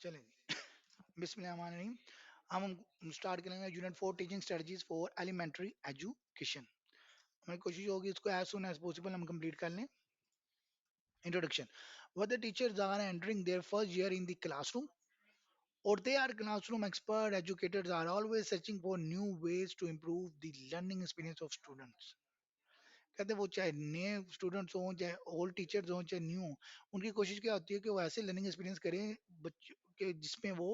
चलें बिस्मिल्लाहिर्रहमानिर्रहीम। हम स्टार्ट करेंगे unit 4 teaching strategies for elementary education. हमारी कोशिश होगी इसको एज सुन एज पॉसिबल हम कंप्लीट कर लें। Introduction. Whether teachers are entering their first year in the classroom or they are classroom expert, educators are always searching for new ways to improve the learning experience of students. कहते हैं वो चाहे नए students हों चाहे old teachers हों चाहे new हों, उनकी कोशिश क्या होती है कि वो ऐसे लर्निंग एक्सपीरियंस करें बच्चों के जिसमें वो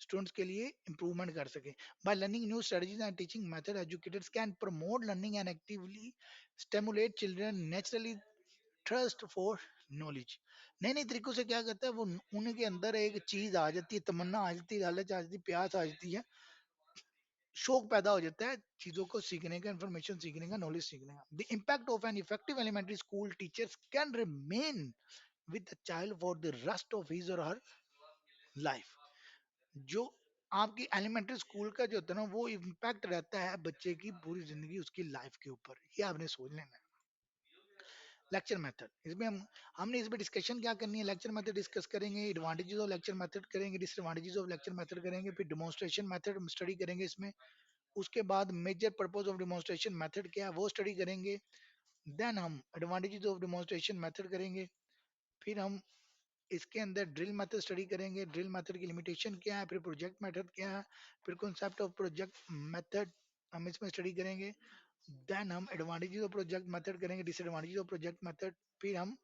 स्टूडेंट्स के लिए इम्प्रूवमेंट कर सकें। By learning new strategies and teaching method educators can promote learning and actively stimulate children naturally trust for knowledge. नए नए तरीकों से क्या करता है वो उनके अंदर एक चीज आ जाती है, तमन्ना आ जाती है, लालच आ जाती है, प्यास आ जाती है, शौक पैदा हो जाता है चीजों को सीखने का, इंफॉर्मेशन सीखने का, नॉलेज सीखने का। The impact of an effective elementary school teachers can remain with the child for the rest of his और हर लाइफ। जो आपकी एलिमेंट्री स्कूल का जो होता है ना वो इम्पैक्ट रहता है बच्चे की पूरी जिंदगी उसकी लाइफ के ऊपर, ये आपने सोच लेना है। लेक्चर मेथड, इसमें हमने इसमें डिस्कशन क्या करनी है, लेक्चर मेथड डिस्कस करेंगे, एडवांटेजेस ऑफ लेक्चर मेथड करेंगे, डिसएडवांटेजेस ऑफ लेक्चर मेथड करेंगे, फिर डेमोंस्ट्रेशन मेथड स्टडी करेंगे इसमें। उसके बाद major purpose of demonstration method क्या है वो स्टडी करेंगे। देन हम एडवांटेजेस ऑफ डेमोंस्ट्रेशन मेथड करेंगे। फिर हम इसके अंदर ड्रिल मेथड स्टडी करेंगे, ड्रिल मेथड की लिमिटेशन क्या है, फिर प्रोजेक्ट मेथड क्या है, फिर कॉन्सेप्ट ऑफ प्रोजेक्ट मेथड हम इसमें स्टडी करेंगे। देन हम एडवांटेजेस ऑफ प्रोजेक्ट मेथड करेंगे, डिसएडवांटेजेस ऑफ प्रोजेक्ट मेथड। फिर हम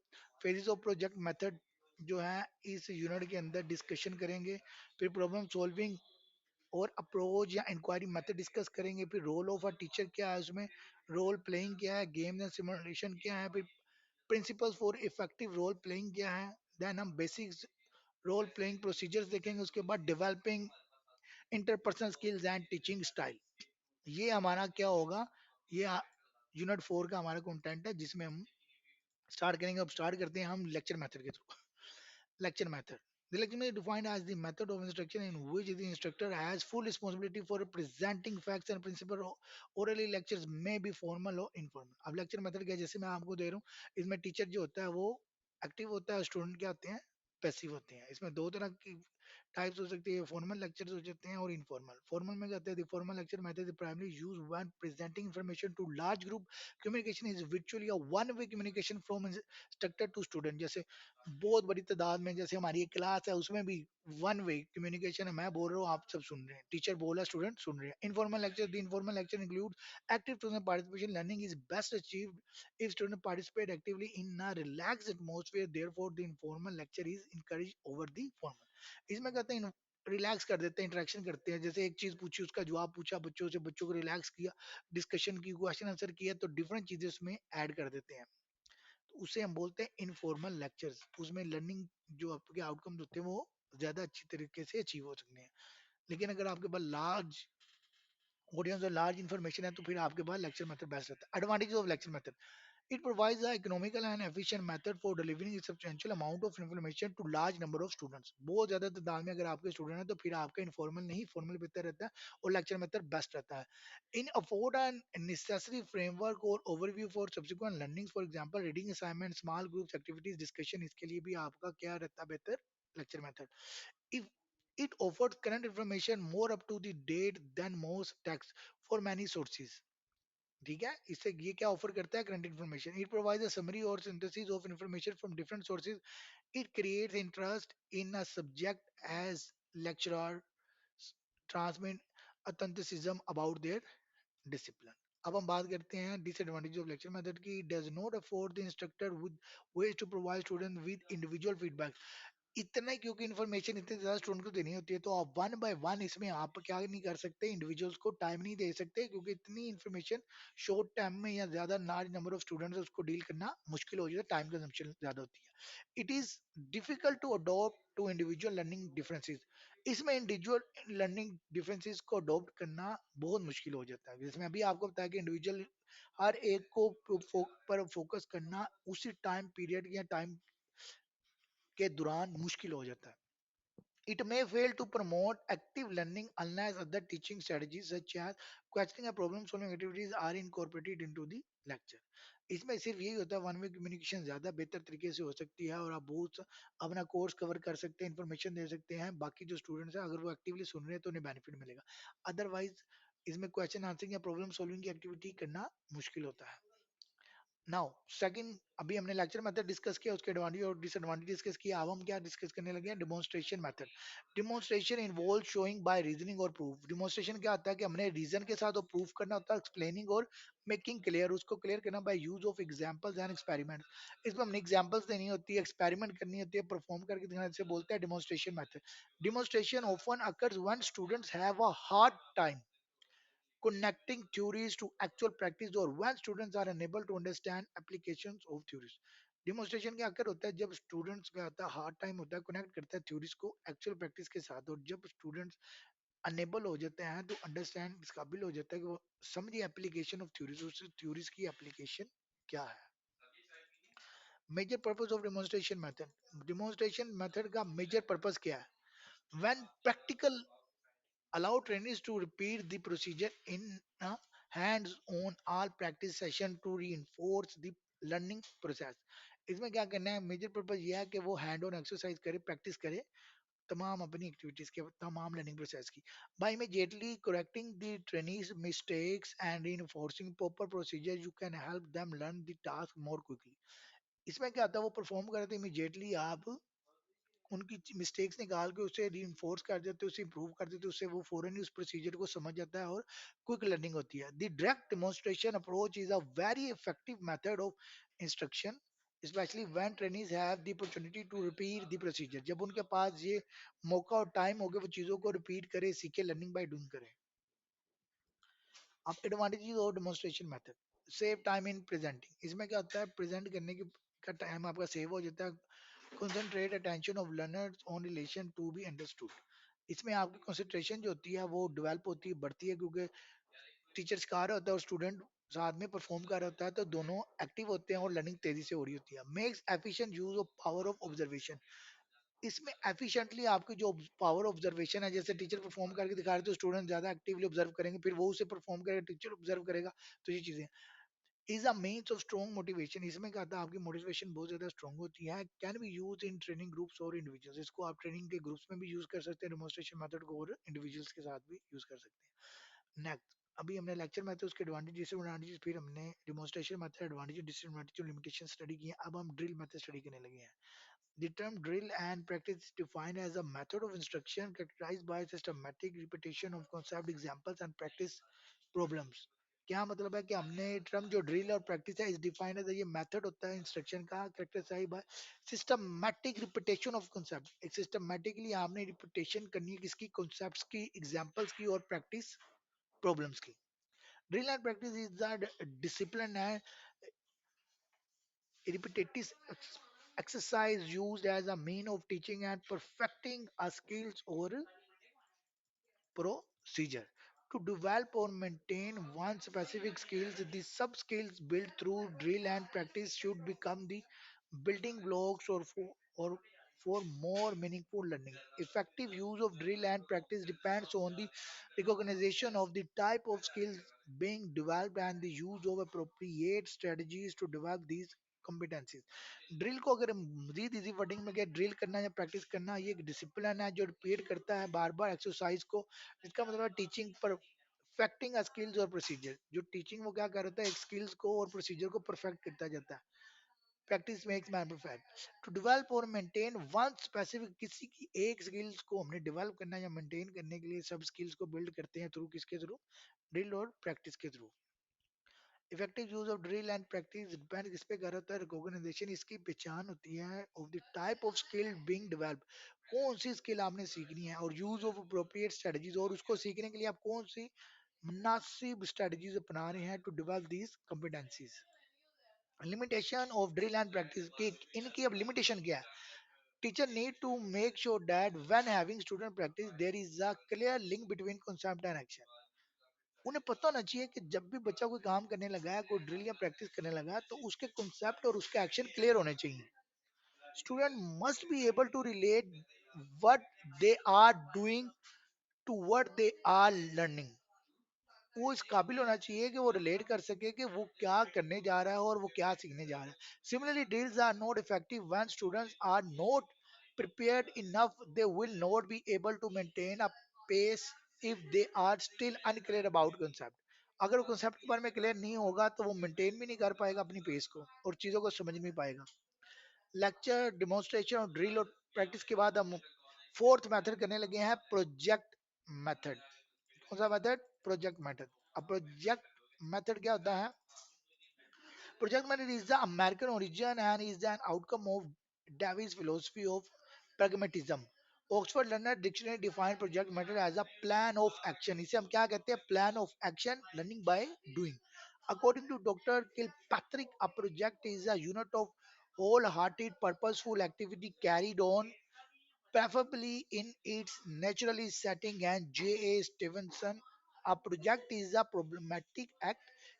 फेजेस ऑफ प्रोजेक्ट मेथड जो है इस यूनिट के अंदर डिस्कशन करेंगे। फिर प्रॉब्लम सॉल्विंग और अप्रोच या इंक्वायरी मेथड डिस्कस करेंगे। फिर रोल ऑफ अ टीचर क्या है उसमें, रोल प्लेइंग क्या है, गेम्स एंड सिमुलेशन क्या है, फिर principles for effective role playing क्या है। देन हम बेसिक्स रोल प्लेइंग प्रोसीजर्स देखेंगे। उसके बाद developing interpersonal skills and teaching style. ये हमारा क्या होगा, ये यूनिट 4 का हमारा कंटेंट है जिसमें हम स्टार्ट करेंगे। अब स्टार्ट करते हैं हम लेक्चर मेथड के through. Lecture method. The lecture method is defined as the method of instruction in which the instructor has full responsibility for presenting facts and principles. Orally lectures may be formal or informal. अब lecture method क्या है, जैसे मैं आपको दे रहा हूँ, इसमें teacher जो होता है वो एक्टिव होता है, स्टूडेंट क्या होते हैं, पैसिव होते हैं। इसमें दो तरह की टाइप्स हो सकती है, फॉर्मल लेक्चर्स हो जाते हैं और इनफॉर्मल। फॉर्मल में कहते हैं the formal lecture method is primary used when presenting information to large group. Communication is virtually a one way communication from instructor to student। जैसे बहुत बड़ी तादाद में, जैसे हमारी एक क्लास है उसमें भी वन वे कम्युनिकेशन है, मैं बोल रहा हूँ आप सब सुन रहे हैं, टीचर बोला स्टूडेंट सुन रहे हैं। Informal lecture, the informal lecture include active student participation. Learning is best achieved if students participate actively in a relaxed atmosphere, therefore the informal lecture is encouraged over the formal। इसमें कहते हैं relax कर देते हैं, interaction करते हैं, जैसे एक चीज पूछी उसका जवाब पूछा बच्चों से, बच्चों को रिलैक्स किया, डिस्कशन की, क्वेश्चन आंसर किया, तो डिफरेंट चीजें उसमें ऐड कर देते हैं। तो उसे हम बोलते हैं इनफॉर्मल लेक्चर्स। उसमें लर्निंग जो आपके आउटकम्स होते हैं वो ज्यादा अच्छी तरीके से अचीव हो सकते हैं। लेकिन अगर आपके पास लार्ज ऑडियंस और लार्ज इन्फॉर्मेशन है तो फिर आपके पास लेक्चर मेथड बेस्ट रहता है। Advantage of lecture method, it provides an economical and efficient method for delivering a substantial amount of information to large number of students। बहुत ज्यादा तादाद में अगर आपके स्टूडेंट हैं तो फिर आपका इनफॉर्मल नहीं फॉर्मल बेहतर रहता है और लेक्चर मेथड बेस्ट रहता है। इन अफोर्ड एन नेसेसरी फ्रेमवर्क और overview for subsequent learning, for example reading assignment, small groups activities, discussion, इसके लिए भी आपका क्या रहता है बेहतर, lecture method. if it offers current information more up to the date than most texts for many sources। ठीक है, इससे ये क्या ऑफर करता है, current information. It provides a summary और synthesis of information from different sources. It creates interest in a subject as lecturer transmit authenticism about their discipline. अब हम बात करते हैं डिसएडवांटेज ऑफ लेक्चर मेथड की। Does not afford the instructor with ways to provide student with individual feedback. इतना ही, क्योंकि information इतनी ज्यादा स्टूडेंट को देनी होती है तो आप वन बाय वन इसमें आप क्या नहीं कर सकते, इंडिविजुअल्स को टाइम नहीं दे सकते, क्योंकि इतनी इन्फॉर्मेशन शॉर्ट टाइम में या ज्यादा लार्ज नंबर ऑफ स्टूडेंट्स उसको डील करना मुश्किल हो जाता है, टाइम कंजम्पशन ज्यादा होती है। It is difficult to adopt to individual learning differences. इसमें इंडिविजुअल लर्निंग डिफरेंसेस को अडॉप्ट करना बहुत मुश्किल हो जाता है। जैसे मैं अभी आपको बताया कि इंडिविजुअल हर एक को पर फोकस करना उसी टाइम पीरियड या टाइम के दौरान मुश्किल हो जाता है। It may fail to promote active learning unless other teaching strategies such as questioning and problem solving activities are incorporated into the lecture. इसमें सिर्फ यही होता है वन वे कम्युनिकेशन ज्यादा बेहतर तरीके से हो सकती है और आप बहुत अपना कोर्स कवर कर सकते हैं, इन्फॉर्मेशन दे सकते हैं। बाकी जो स्टूडेंट्स हैं अगर वो एक्टिवली सुन रहे हैं तो उन्हें बेनिफिट मिलेगा। अदरवाइज इसमें क्वेश्चन आंसरिंग या प्रॉब्लम सॉल्विंग की एक्टिविटी करना मुश्किल होता है। नाउ सेकंड, अभी हमने लेक्चर मेथड डिस्कस किया, उसके एडवांटेज और डिसएडवांटेज डिस्कस किया। अब हम क्या डिस्कस करने लगे हैं, demonstration method. Demonstration involve showing by reasoning और प्रूफ। डिमॉन्स्ट्रेशन क्या होता है कि हमने रीजन के साथ और प्रूफ करना होता है, एक्सप्लेनिंग और मेकिंग क्लियर, उसको क्लियर करना by use of examples and experiment. इसमें हमने एग्जांपल्स देनी होती है, एक्सपेरिमेंट करनी होती है, परफॉर्म करके दिखाना, इसे बोलते हैं demonstration method. Demonstration often occurs when students have a hard time connecting theories to actual practice or when students are unable to understand applications of theories. Demonstration क्या कर होता है जब स्टूडेंट्स का आता है हार्ड टाइम होता है कनेक्ट करता है थ्योरीज को एक्चुअल प्रैक्टिस के साथ, और जब स्टूडेंट्स अनेबल हो जाते हैं तो अंडरस्टैंड इस काबिल हो जाता है कि वो समझे एप्लीकेशन ऑफ थ्योरीज, उस थ्योरीज की एप्लीकेशन क्या है। Major purpose of demonstration method, demonstration method का मेजर पर्पस क्या है, when practical allow trainees to repeat the procedure in a hands-on all practice session to reinforce the learning process। इसमें क्या करना है, मेजर पर्पज ये है कि वो हैंड ऑन एक्सरसाइज करे, प्रैक्टिस करे तमाम अपनी एक्टिविटीज के तमाम लर्निंग प्रोसेस की। by immediately correcting the trainees mistakes and reinforcing proper procedure you can help them learn the task more quickly। इसमें क्या होता है, वो परफॉर्म करे तो इमीडिएटली आप उनकी मिस्टेक्स निकाल के उसे रीइंफोर्स कर देते हो, उसे इंप्रूव कर देते हो, उससे वो फौरन ही उस प्रोसीजर को समझ जाता है और क्विक लर्निंग होती है। The direct demonstration approach is a very effective method of instruction, especially when trainees have the opportunity to repeat the procedure. जब उनके पास ये मौका और टाइम हो गया वो चीजों को रिपीट करे, सीखे, लर्निंग बाय डूइंग करे। अब advantages of demonstration method, save time in presenting. इसमें क्या होता है, प्रेजेंट करने की का टाइम आपका सेव हो जाता है। Concentrate attention of learners on relation to be understood. इसमें आपकी कंसंट्रेशन जो होती है वो डेवलप होती है, बढ़ती है, क्योंकि टीचर सिखा रहा होता है और स्टूडेंट साथ में परफॉर्म कर रहा होता है, तो दोनों एक्टिव होते हैं और लर्निंग तेजी से हो रही होती है। Makes efficient use of power of observation. इसमें एफिशिएंटली आपकी जो पावर ऑब्जर्वेशन है, जैसे टीचर परफॉर्म करके दिखा रहे तो स्टूडेंट ज्यादा एक्टिवली ऑब्जर्व करेंगे, फिर वो उसे परफॉर्म करेगा, टीचर ऑब्जर्व करेगा, तो ये चीजें is a means of strong motivation. इसमें क्या था, आपकी मोटिवेशन बहुत ज्यादा स्ट्रॉन्ग होती है। Can be use in training groups और इंडिविजुअल्स। इसको आप ट्रेनिंग के ग्रुप्स में भी यूज कर सकते हैं डेमोन्स्ट्रेशन मेथड को, और इंडिविजुअल्स के साथ भी यूज कर सकते हैं। नेक्स्ट, अभी हमने लेक्चर में उसके एडवांटेज डिसएडवांटेज, फिर हमने डेमोन्स्ट्रेशन मेथड एडवांटेज डिसएडवांटेज और लिमिटेशन स्टडी की है। अब हम ड्रिल मेथड स्टडी करने लगे हैं। The term drill and practice is defined as a method of instruction characterized by systematic repetition of concept, examples and practice problems। क्या मतलब है कि हमने टर्म जो ड्रिल और प्रैक्टिस है इस डिफाइन है, ये मेथड होता है इंस्ट्रक्शन का, characterized by systematic repetition of concept. एक सिस्टमैटिकली आपने रिपीटेशन करनी है किसकी, कॉन्सेप्ट्स की, एग्जांपल्स की और प्रैक्टिस प्रॉब्लम्स की। Drill and practice is the discipline है repetitive exercise used as a mean of teaching and perfecting a skills or procedure. To develop or maintain one specific skills, the sub skills built through drill and practice should become the building blocks or for more meaningful learning. Effective use of drill and practice depends on the recognition of the type of skills being developed and the use of appropriate strategies to develop these competencies। Drill को अगर हम मजीद easy wording में क्या, drill करना या practice करना ये एक डिसिप्लिन है जो रिपीट करता है बार बार एक्सरसाइज को। इसका मतलब है टीचिंग परफेक्टिंग स्किल्स और प्रोसीजर। जो टीचिंग वो क्या कर रहा है, एक स्किल्स को और प्रोसीजर को परफेक्ट करता जाता है। Practice makes man perfect. To develop और मेंटेन वन स्पेसिफिक, किसी की एक स्किल्स को हमने डेवलप करना या मेंटेन करने के लिए सब स्किल्स को बिल्ड करते हैं थ्रू किसके थ्रू, ड्रिल और प्रैक्टिस के through. Effective use of drill and practice depend किस पे कर रहा है, रिकॉग्निशन इसकी पहचान होती है of the type of skill being developed. कौन सी स्किल आपने सीखनी है, और यूज ऑफ अप्रोप्रिएट स्ट्रेटजीज, और उसको सीखने के लिए आप कौन सी मुनासिब स्ट्रेटजीज अपना रहे हैं to develop these competencies. Limitation of drill and practice की, इनकी अब लिमिटेशन क्या है। Teacher need to make sure that when having student practice there is a clear link between concept and action. उन्हें पता होना चाहिए कि जब भी बच्चा कोई काम करने लगा है, कोई ड्रिल या प्रैक्टिस करने लगा है, तो उसके कॉन्सेप्ट और उसके एक्शन क्लियर होने चाहिए। Student must be able to relate what they are doing to what they are learning. वो इस काबिल होना चाहिए कि वो रिलेट कर सके कि वो क्या करने जा रहा है और वो क्या सीखने जा रहा है. Similarly, drills are not effective when students are not prepared enough. They will not be able to maintain a pace if they are still unclear about concept. अगर वो concept के बारे में क्लियर नहीं होगा तो वो मेंटेन भी नहीं कर पाएगा अपनी पेस को और चीज़ों को समझ नहीं पाएगा. लेक्चर, डिमॉन्स्ट्रेशन और ड्रिल और प्रैक्टिस के बाद हम फोर्थ मेथड करने लगे हैं, प्रोजेक्ट मेथड. कौन सा मेथड? Project method. अब प्रोजेक्ट मेथड क्या होता है? Project method is the American origin and is an outcome of Davis philosophy of pragmatism. Oxford Learner Dictionary defined project method as a plan of action. इसे हम क्या कहते हैं? Plan of action, learning by doing. According to Dr. Kilpatrick, a project is a unit of wholehearted, purposeful activity carried on preferably in its naturally setting, and J.A. Stevenson, a project is a problematic act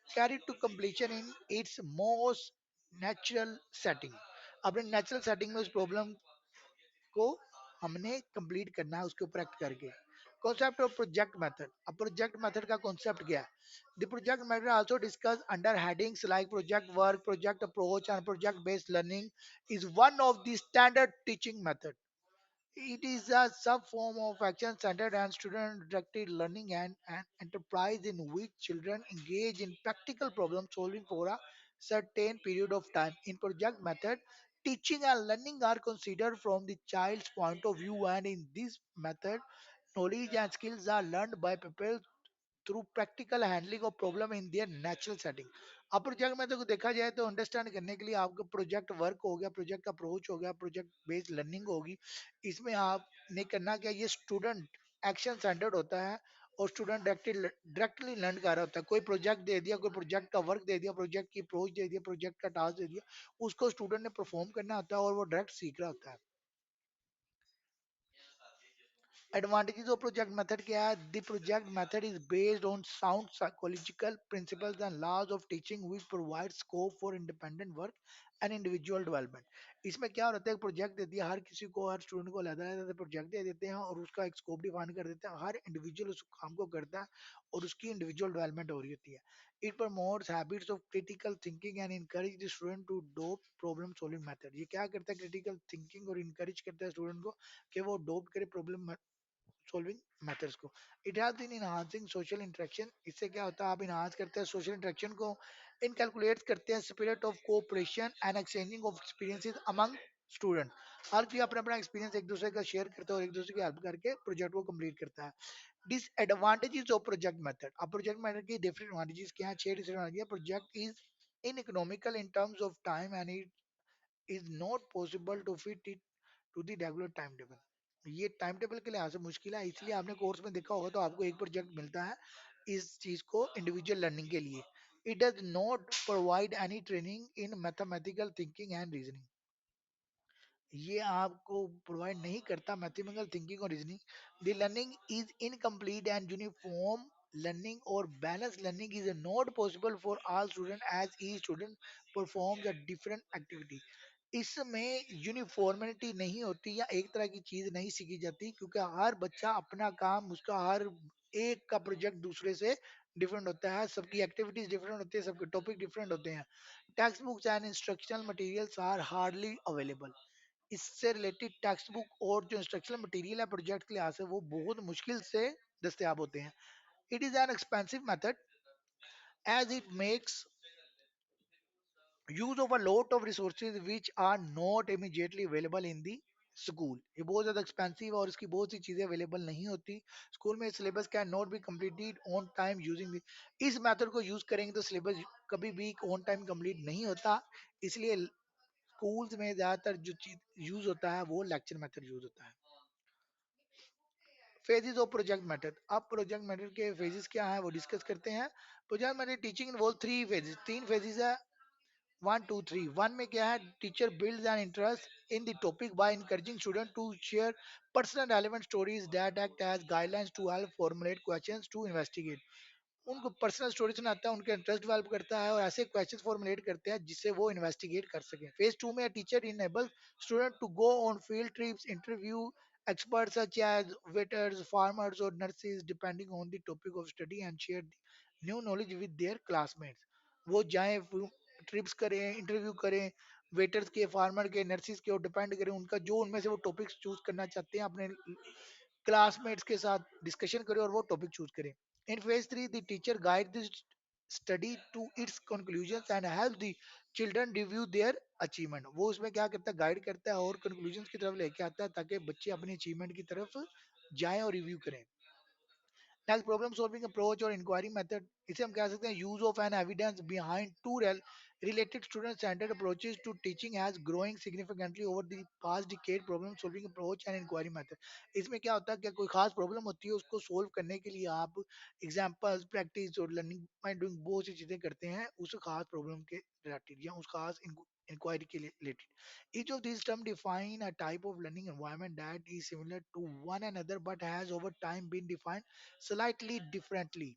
carried to completion in its most natural setting. अपने natural setting में उस problem को हमने complete करना है उसके ऊपर act करके. Concept of project method. अब प्रोजेक्ट मेथड का कॉन्सेप्ट क्या है? The project method also discuss under headings like project work, project approach and project based learning is one of the standard teaching method. It is a sub form of action centered and student directed learning and an enterprise in which children engage in practical problem solving for a certain period of time. In project method, teaching and learning are considered from the child's point of view, and in this method, knowledge and skills are learned by people through practical handling of problem in their natural setting. अब project में तो देखा जाए तो understand करने के लिए आपका प्रोजेक्ट वर्क हो गया, प्रोजेक्ट अप्रोच हो गया, प्रोजेक्ट बेस्ड लर्निंग होगी. इसमें आपने करना क्या, ये स्टूडेंट एक्शन सेंटर्ड होता है और स्टूडेंट डायरेक्टली लर्न कर रहा होता है. कोई प्रोजेक्ट दे दिया, कोई प्रोजेक्ट का वर्क दे दिया, प्रोजेक्ट की अप्रोच दे दिया, प्रोजेक्ट का टास्क दे दिया, उसको स्टूडेंट ने परफॉर्म करना होता है और वो डायरेक्ट सीख रहा होता है. Advantages of project method क्या है? The project method is based on sound psychological principles and laws of teaching which provide scope for independent work and individual development. इसमें क्या होता है? प्रोजेक्ट दे दिया हर किसी को, हर स्टूडेंट को अलग अलग प्रोजेक्ट दे देते हैं और उसका एक स्कोप डिफाइन कर देते हैं. हर इंडिविजुअल उस काम को करता है और उसकी इंडिविजुअल डेवलपमेंट हो रही होती है. It promotes habits of critical thinking and encourage the student to adopt problem solving method. ये क्या करता है? क्रिटिकल थिंकिंग और इनकरेज करता है स्टूडेंट को कि वो डोप करे प्रॉब्लम सॉल्विंग मेथड्स को. It has in enhancing social interaction. इससे क्या होता है? आप इनहांस करते हैं सोशल इंटरेक्शन को, इनकैलकुलेट करते हैं spirit of cooperation and exchanging of experiences among student. हर कोई अपना अपना एक्सपीरियंस एक दूसरे का शेयर करता है और एक दूसरे की हेल्प करके प्रोजेक्ट को कंप्लीट करता है. Disadvantages of project method. अब प्रोजेक्ट मेथड की डिफरेंट एडवांटेजेस क्या हैं? 6 disadvantage. Project is uneconomical in terms of time and it is not possible to fit it to the regular time table. ये time table के लिहाज से मुश्किल है, इसलिए आपने कोर्स में देखा होगा तो आपको एक प्रोजेक्ट मिलता है इस चीज को इंडिविजुअल लर्निंग के लिए. It does not provide any training in mathematical thinking and reasoning. ये आपको प्रोवाइड नहीं करता मैथमेटिकल थिंकिंग और reasoning. The learning is incomplete and uniform learning or balanced learning is not possible for all students as each student performs a different activity. इसमें uniformity नहीं होती या एक तरह की चीज नहीं सीखी जाती क्योंकि हर बच्चा अपना काम, उसका हर एक का प्रोजेक्ट दूसरे से डिफरेंट होता है, सबकी एक्टिविटीज डिफरेंट होती है, सबके टॉपिक डिफरेंट होते हैं. Text books and instructional materials are hardly available. इससे रिलेटेड टेक्स्ट बुक और जो इंस्ट्रक्शनल मटेरियल है प्रोजेक्ट के लिहाज से वो बहुत मुश्किल से दस्तयाब होते हैं. It is an expensive method as it makes use of a lot of resources which are not immediately available in the school. ये बहुत ज़्यादा एक्सपेंसिव है और इसकी बहुत सी चीज़ें अवेलेबल नहीं होती स्कूल में. Syllabus can not be completed on time using. इस मेथड को यूज़ करेंगे तो सिलेबस कभी भी ऑन टाइम कंप्लीट नहीं होता. इसलिए स्कूल्स में ज़्यादातर जो चीज़ यूज़ होता है वो लेक्चर मेथड यूज़ होता है. Phases of project method. अब प्रोजेक्ट मेथड के फेजेस क्या है वो डिस्कस करते हैं. Project method teaching involve three phases. तीन फेजेस है. 1 2 3. वन में क्या है? Teacher builds an interest in the topic by encouraging student to share personal relevant stories that act as guidelines to help formulate questions to investigate. उनको personal story सुनाता है, उनके interest develop करता है और ऐसे क्वेश्चंस फॉर्मुलेट करते हैं जिससे वो इन्वेस्टिगेट कर सकें. फेज 2 में teacher enable student to go on field trips, interview Experts such as waiters, farmers, or nurses, depending on the topic of study, and share the new knowledge with their classmates. वो जाएं trips करें, interview करें, waiters के, farmer के, nurses के, और depend करें उनका जो उनमें से वो टॉपिक्स चूज करना चाहते हैं, अपने क्लासमेट्स के साथ डिस्कशन करें और वो टॉपिक चूज करें. In phase 3, the teacher guides the study to its conclusions and help the children review their achievement. वो उसमें क्या करता है, गाइड करता है और कंक्लूजन्स की तरफ लेके आता है ताकि बच्चे अपनी अचीवमेंट की तरफ जाएं और रिव्यू करें. नेक्स्ट, प्रॉब्लम सॉल्विंग अप्रोच और इंक्वायरी मेथड. इसे हम कह सकते हैं use of an evidence behind to related student centered approaches to teaching has growing significantly over the past decade. Problem solving approach and inquiry method, इसमें क्या होता है कि कोई खास प्रॉब्लम होती है उसको सोल्व करने के लिए आप एग्जांपल्स, प्रैक्टिस और लर्निंग बाय डूइंग बहुत सी चीजें करते हैं उस खास प्रॉब्लम के रिलेटेड या उस खास इंक्वायरी के related. Each of these terms define a type of learning environment that is similar to one another but has over time been defined slightly differently.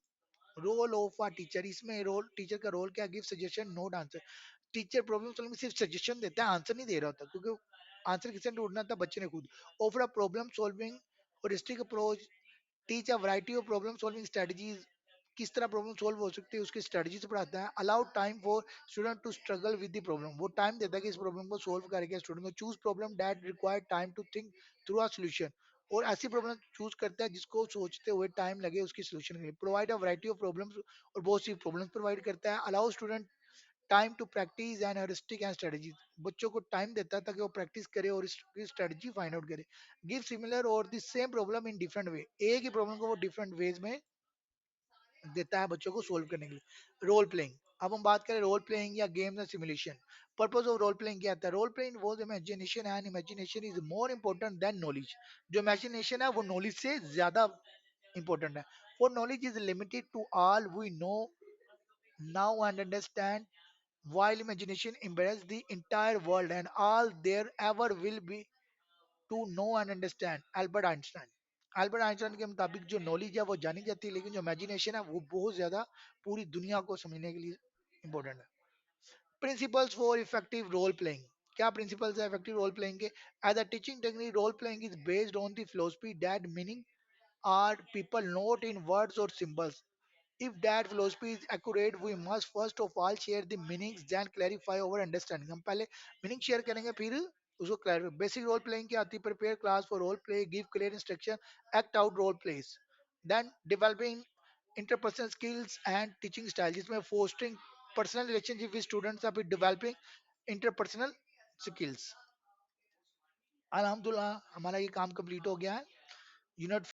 Role of a teacher, इसमें role teacher का role क्या, give suggestion not answer. Teacher problem solving में सिर्फ suggestion देता है, answer नहीं दे रहा होता, क्योंकि आंसर किसने ढूंढना था, बच्चे ने खुद. Offer a problem solving holistic approach, teach a variety of problem solving strategies, किस तरह प्रॉब्लम सॉल्व हो सकती है उसकी स्ट्रेटजीज पढ़ाता है. Allow time for student to struggle with the problem, वो टाइम देता है कि इस प्रॉब्लम को सॉल्व करके स्टूडेंट को. Choose problem that require time to think through a solution, और ऐसी प्रॉब्लम चूज करता है जिसको सोचते हुए टाइम लगे उसकी सोल्यूशन के लिए. Provide a variety of problems, और बहुत सी प्रॉब्लम्स प्रोवाइड करता है. Allow student time to practice and heuristic and strategies, बच्चों को टाइम देता है ताकि वो प्रैक्टिस करे और इसकी स्ट्रेटजी फाइंड आउट करे. गिव सिमिलर और the same problem in different way, एक ही प्रॉब्लम को वो डिफरेंट वेज में देता है बच्चों को सोल्व करने के लिए. रोल प्लेइंग, अब हम बात करें रोल प्लेइंग या games and simulation. Purpose of role playing क्या होता है, रोल प्लेइंग वो imagination, and imagination is more important than knowledge. जो इमेजिनेशन है वो नॉलेज से ज्यादा इंपॉर्टेंट है. For knowledge is limited to all we know now and understand, while imagination embraces the entire world and all there ever will be to know and understand. Albert Einstein, Albert Einstein के मुताबिक जो knowledge है वो जानी जाती है, लेकिन जो इमेजिनेशन है वो बहुत ज्यादा पूरी दुनिया को समझने के लिए इंपॉर्टेंट है. Principles for effective role playing, क्या प्रिंसिपल्स है इफेक्टिव रोल प्लेइंग के. As a teaching technique, role playing is based on the philosophy that meaning are people not in words or symbols. If that philosophy is accurate, we must first of all share the meanings, then clarify our understanding. हम पहले meaning share करेंगे, फिर उसको clarify. Basic role playing क्या आती है, prepare class for role play, give clear instruction, act out role plays. Then developing interpersonal skills and teaching style, जिसमें fostering personal relationship with students, या फिर डेवलपिंग इंटरपर्सनल स्किल्स. अल्हम्दुलिल्लाह हमारा ये काम कंप्लीट हो गया है. यूनिट